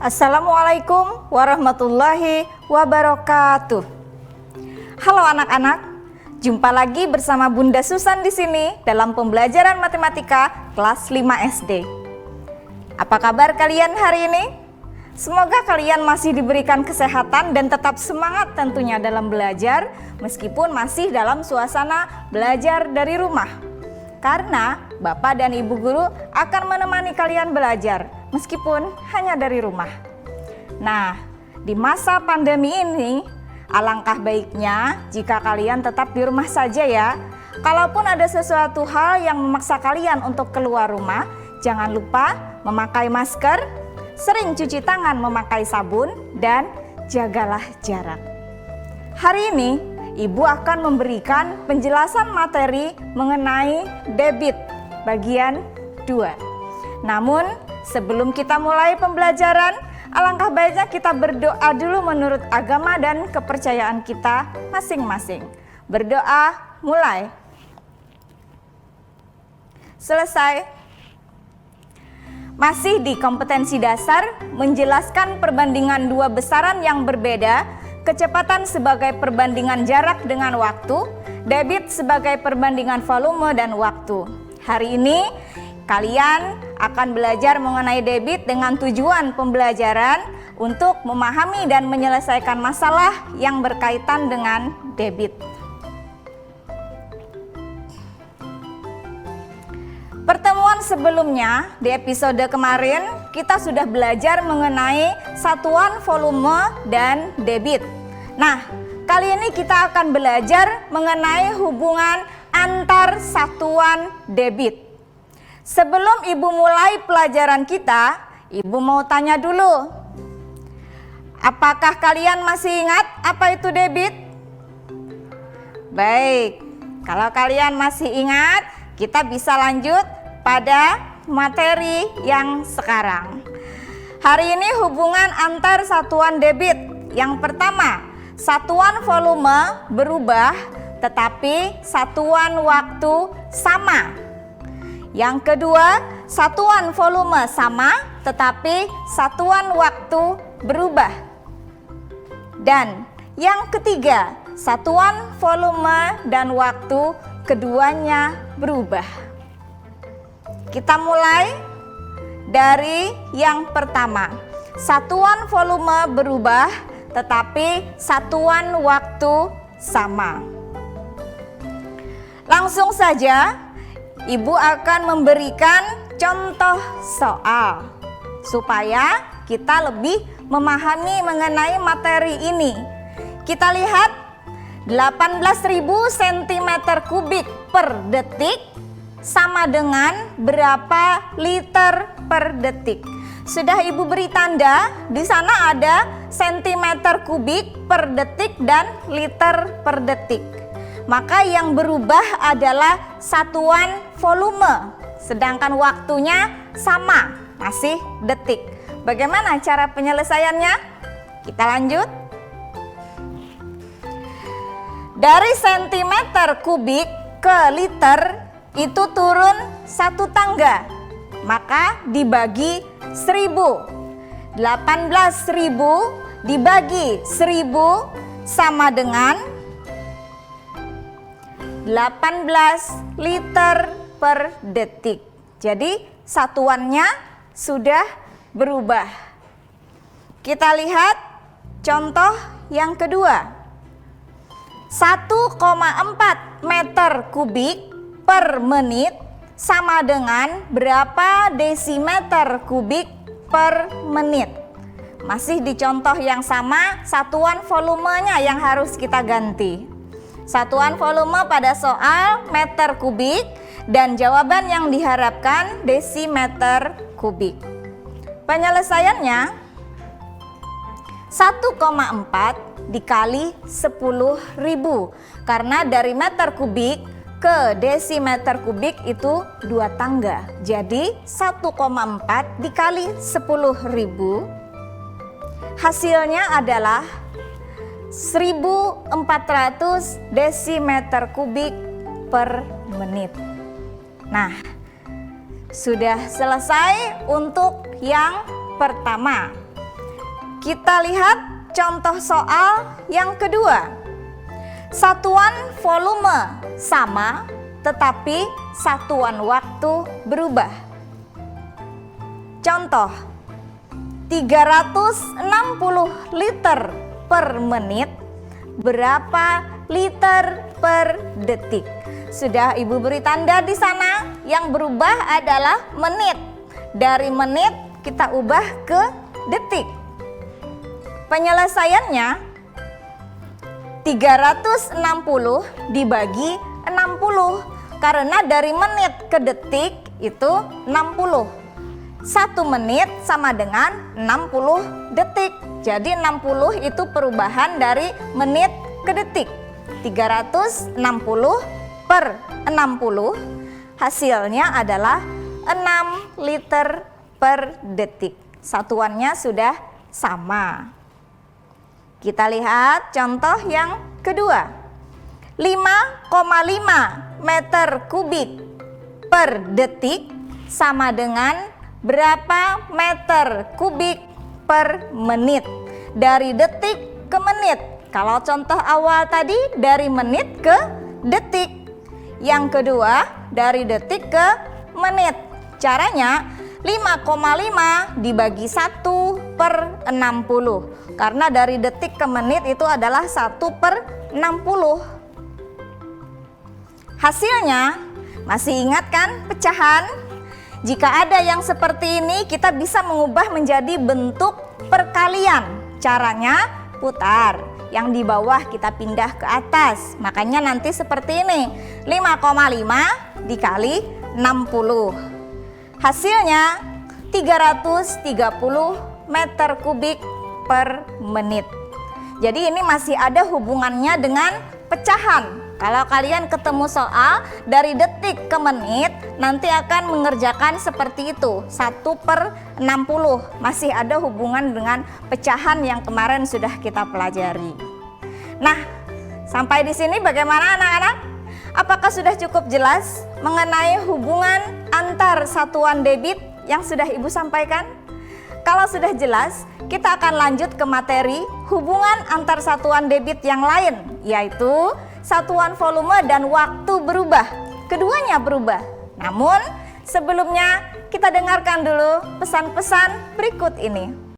Assalamualaikum warahmatullahi wabarakatuh. Halo anak-anak, jumpa lagi bersama Bunda Susan di sini dalam pembelajaran matematika kelas 5 SD. Apa kabar kalian hari ini? Semoga kalian masih diberikan kesehatan dan tetap semangat tentunya dalam belajar meskipun masih dalam suasana belajar dari rumah. Karena Bapak dan Ibu Guru akan menemani kalian belajar meskipun hanya dari rumah. Nah, di masa pandemi ini, alangkah baiknya jika kalian tetap di rumah saja ya. Kalaupun ada sesuatu hal yang memaksa kalian untuk keluar rumah, jangan lupa memakai masker, sering cuci tangan memakai sabun, dan jagalah jarak. Hari ini, Ibu akan memberikan penjelasan materi mengenai debit bagian 2. Namun, sebelum kita mulai pembelajaran, alangkah baiknya kita berdoa dulu menurut agama dan kepercayaan kita masing-masing. Berdoa mulai. Selesai. Masih di kompetensi dasar, menjelaskan perbandingan dua besaran yang berbeda, kecepatan sebagai perbandingan jarak dengan waktu, debit sebagai perbandingan volume dan waktu. Hari ini kalian akan belajar mengenai debit dengan tujuan pembelajaran untuk memahami dan menyelesaikan masalah yang berkaitan dengan debit. Pertemuan sebelumnya di episode kemarin kita sudah belajar mengenai satuan volume dan debit. Nah, kali ini kita akan belajar mengenai hubungan antar satuan debit. Sebelum Ibu mulai pelajaran kita, Ibu mau tanya dulu. Apakah kalian masih ingat apa itu debit? Baik, kalau kalian masih ingat, kita bisa lanjut pada materi yang sekarang. Hari ini hubungan antar satuan debit. Yang pertama, satuan volume berubah tetapi satuan waktu sama. Yang kedua, satuan volume sama tetapi satuan waktu berubah. Dan yang ketiga, satuan volume dan waktu keduanya berubah. Kita mulai dari yang pertama. Satuan volume berubah tetapi satuan waktu sama. Langsung saja Ibu akan memberikan contoh soal supaya kita lebih memahami mengenai materi ini. Kita lihat 18.000 cm3 per detik sama dengan berapa liter per detik. Sudah Ibu beri tanda, di sana ada cm3 per detik dan liter per detik. Maka yang berubah adalah satuan volume, sedangkan waktunya sama, masih detik. Bagaimana cara penyelesaiannya? Kita lanjut. Dari cm3 ke liter itu turun satu tangga, maka dibagi 1000. 18.000 dibagi 1000 sama dengan 18 liter per detik. Jadi satuannya sudah berubah. Kita lihat contoh yang kedua. 1,4 meter kubik per menit sama dengan berapa desimeter kubik per menit. Masih di contoh yang sama, satuan volumenya yang harus kita ganti. Satuan volume pada soal meter kubik dan jawaban yang diharapkan desimeter kubik. Penyelesaiannya 1,4 dikali 10.000 karena dari meter kubik ke desimeter kubik itu 2 tangga. Jadi 1,4 dikali 10.000 hasilnya adalah 1400 desimeter kubik per menit. Nah, sudah selesai untuk yang pertama. Kita lihat contoh soal yang kedua. Satuan volume sama, tetapi satuan waktu berubah. Contoh, 360 liter per menit, berapa liter per detik? Sudah Ibu beri tanda di sana, yang berubah adalah menit. Dari menit kita ubah ke detik. Penyelesaiannya 360 dibagi 60, karena dari menit ke detik itu 60. 1 menit sama dengan 60 detik. Jadi 60 itu perubahan dari menit ke detik. 360 per 60 hasilnya adalah 6 liter per detik. Satuannya sudah sama. Kita lihat contoh yang kedua. 5,5 meter kubik per detik sama dengan berapa meter kubik per menit? Dari detik ke menit. Kalau contoh awal tadi dari menit ke detik. Yang kedua dari detik ke menit. Caranya 5,5 dibagi 1 per 60. Karena dari detik ke menit itu adalah 1 per 60. Hasilnya, masih ingat kan pecahan? Jika ada yang seperti ini, kita bisa mengubah menjadi bentuk perkalian. Caranya putar. Yang di bawah kita pindah ke atas. Makanya nanti seperti ini. 5,5 dikali 60. Hasilnya 330 meter kubik per menit. Jadi ini masih ada hubungannya dengan pecahan. Kalau kalian ketemu soal dari detik ke menit, nanti akan mengerjakan seperti itu, 1 per 60. Masih ada hubungan dengan pecahan yang kemarin sudah kita pelajari. Nah, sampai di sini bagaimana anak-anak? Apakah sudah cukup jelas mengenai hubungan antar satuan debit yang sudah Ibu sampaikan? Kalau sudah jelas, kita akan lanjut ke materi hubungan antar satuan debit yang lain, yaitu satuan volume dan waktu berubah. Keduanya berubah. Namun, sebelumnya kita dengarkan dulu pesan-pesan berikut ini.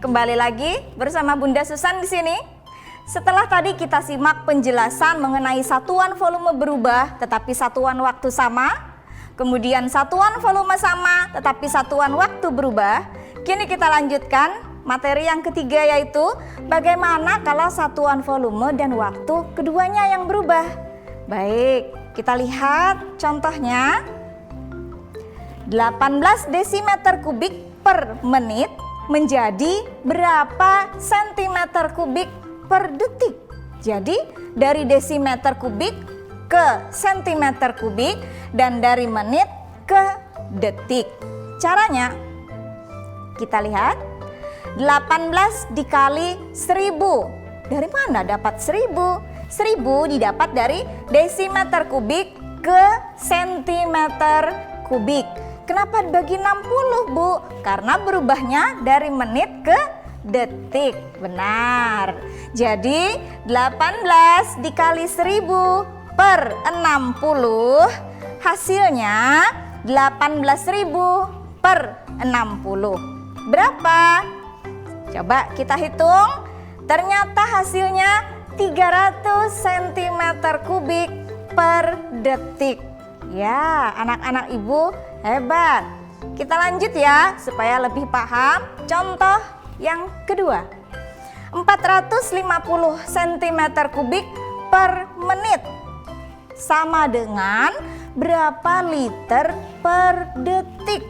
Kembali lagi bersama Bunda Susan di sini. Setelah tadi kita simak penjelasan mengenai satuan volume berubah tetapi satuan waktu sama, kemudian satuan volume sama tetapi satuan waktu berubah, kini kita lanjutkan materi yang ketiga, yaitu bagaimana kalau satuan volume dan waktu keduanya yang berubah. Baik, kita lihat contohnya. 18 desimeter kubik per menit menjadi berapa sentimeter kubik per detik? Jadi dari desimeter kubik ke sentimeter kubik dan dari menit ke detik. Caranya kita lihat 18 dikali 1000. Dari mana dapat 1000? 1000 didapat dari desimeter kubik ke sentimeter kubik. Kenapa dibagi 60, Bu? Karena berubahnya dari menit ke detik. Benar. Jadi 18 dikali 1000 per 60 hasilnya 18.000 per 60. Berapa? Coba kita hitung. Ternyata hasilnya 300 cm kubik per detik. Ya, anak-anak Ibu hebat. Kita lanjut ya supaya lebih paham. Contoh yang kedua. 450 cm kubik per menit sama dengan berapa liter per detik?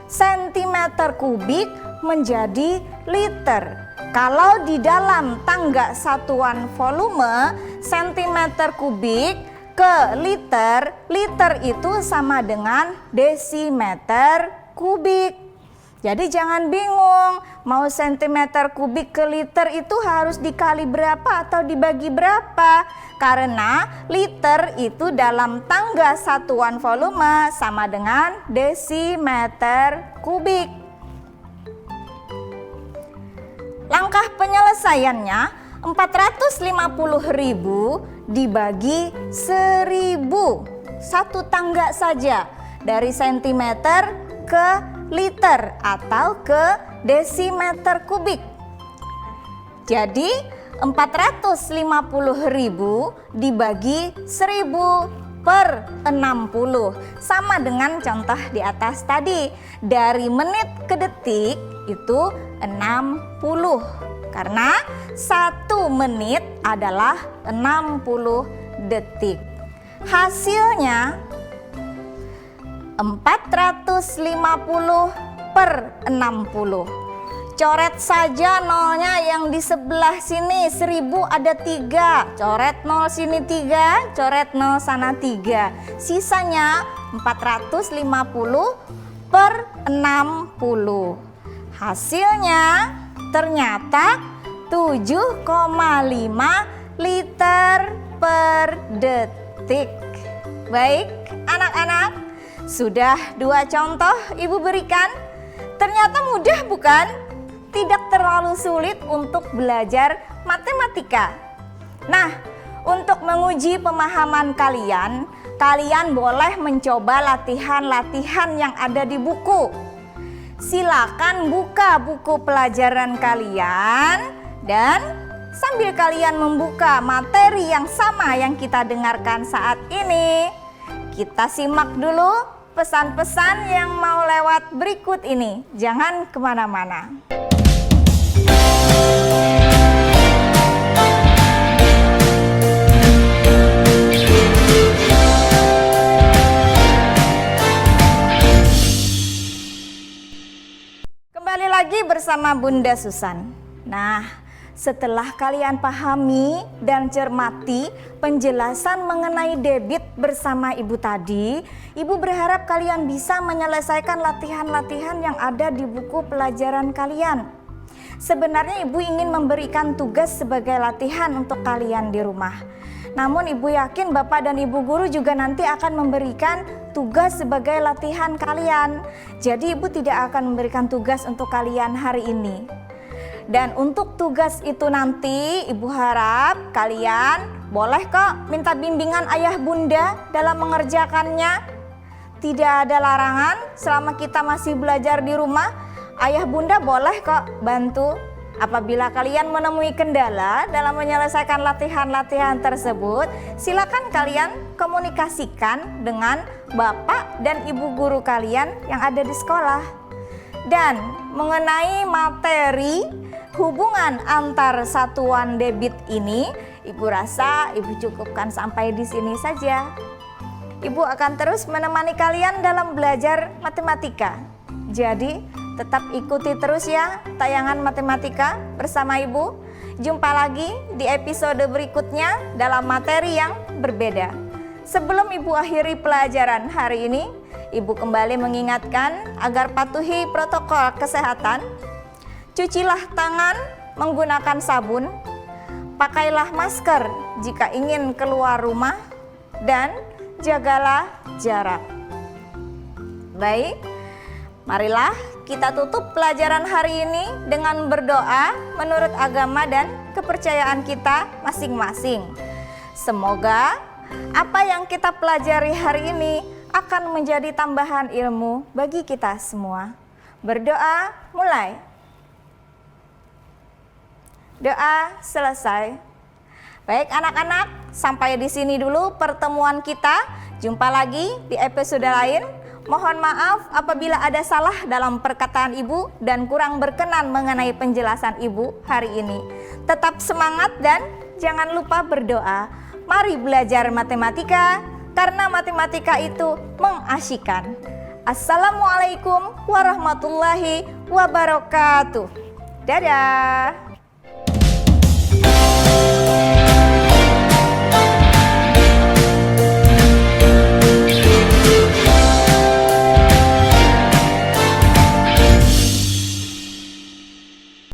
Sentimeter kubik menjadi liter. Kalau di dalam tangga satuan volume, sentimeter kubik ke liter, liter itu sama dengan desimeter kubik. Jadi jangan bingung, mau sentimeter kubik ke liter itu harus dikali berapa atau dibagi berapa. Karena liter itu dalam tangga satuan volume sama dengan desimeter kubik. Langkah penyelesaiannya 450.000 dibagi 1.000. Satu tangga saja dari sentimeter ke liter atau ke desimeter kubik. Jadi 450.000 dibagi 1.000 per 60 sama dengan contoh di atas tadi. Dari menit ke detik itu 60 karena 1 menit adalah 60 detik. Hasilnya 450 per 60. Coret saja nolnya yang di sebelah sini. 1.000 ada 3. Coret 0 sini 3, coret 0 sana 3. Sisanya 450 per 60. Hasilnya ternyata 7,5 liter per detik. Baik anak-anak, sudah 2 contoh Ibu berikan. Ternyata mudah bukan? Tidak terlalu sulit untuk belajar matematika. Nah, untuk menguji pemahaman kalian, kalian boleh mencoba latihan-latihan yang ada di buku. Silakan buka buku pelajaran kalian dan sambil kalian membuka materi yang sama yang kita dengarkan saat ini, kita simak dulu pesan-pesan yang mau lewat berikut ini. Jangan kemana-mana. Kembali lagi bersama Bunda Susan. Nah, setelah kalian pahami dan cermati penjelasan mengenai debit bersama Ibu tadi, Ibu berharap kalian bisa menyelesaikan latihan-latihan yang ada di buku pelajaran kalian. Sebenarnya Ibu ingin memberikan tugas sebagai latihan untuk kalian di rumah. Namun Ibu yakin Bapak dan Ibu guru juga nanti akan memberikan tugas sebagai latihan kalian. Jadi Ibu tidak akan memberikan tugas untuk kalian hari ini. Dan untuk tugas itu nanti Ibu harap kalian boleh kok minta bimbingan ayah bunda dalam mengerjakannya. Tidak ada larangan selama kita masih belajar di rumah. Ayah bunda boleh kok bantu. Apabila kalian menemui kendala dalam menyelesaikan latihan-latihan tersebut, silakan kalian komunikasikan dengan Bapak dan Ibu guru kalian yang ada di sekolah. Dan mengenai materi hubungan antar satuan debit ini, Ibu rasa Ibu cukupkan sampai di sini saja. Ibu akan terus menemani kalian dalam belajar matematika. Jadi tetap ikuti terus ya tayangan matematika bersama Ibu. Jumpa lagi di episode berikutnya dalam materi yang berbeda. Sebelum Ibu akhiri pelajaran hari ini, Ibu kembali mengingatkan agar patuhi protokol kesehatan. Cucilah tangan menggunakan sabun, pakailah masker jika ingin keluar rumah, dan jagalah jarak. Baik, marilah kita tutup pelajaran hari ini dengan berdoa menurut agama dan kepercayaan kita masing-masing. Semoga apa yang kita pelajari hari ini akan menjadi tambahan ilmu bagi kita semua. Berdoa mulai. Doa selesai. Baik anak-anak, sampai di sini dulu pertemuan kita. Jumpa lagi di episode lain. Mohon maaf apabila ada salah dalam perkataan Ibu dan kurang berkenan mengenai penjelasan Ibu hari ini. Tetap semangat dan jangan lupa berdoa. Mari belajar matematika karena matematika itu mengasyikkan. Assalamualaikum warahmatullahi wabarakatuh. Dadah.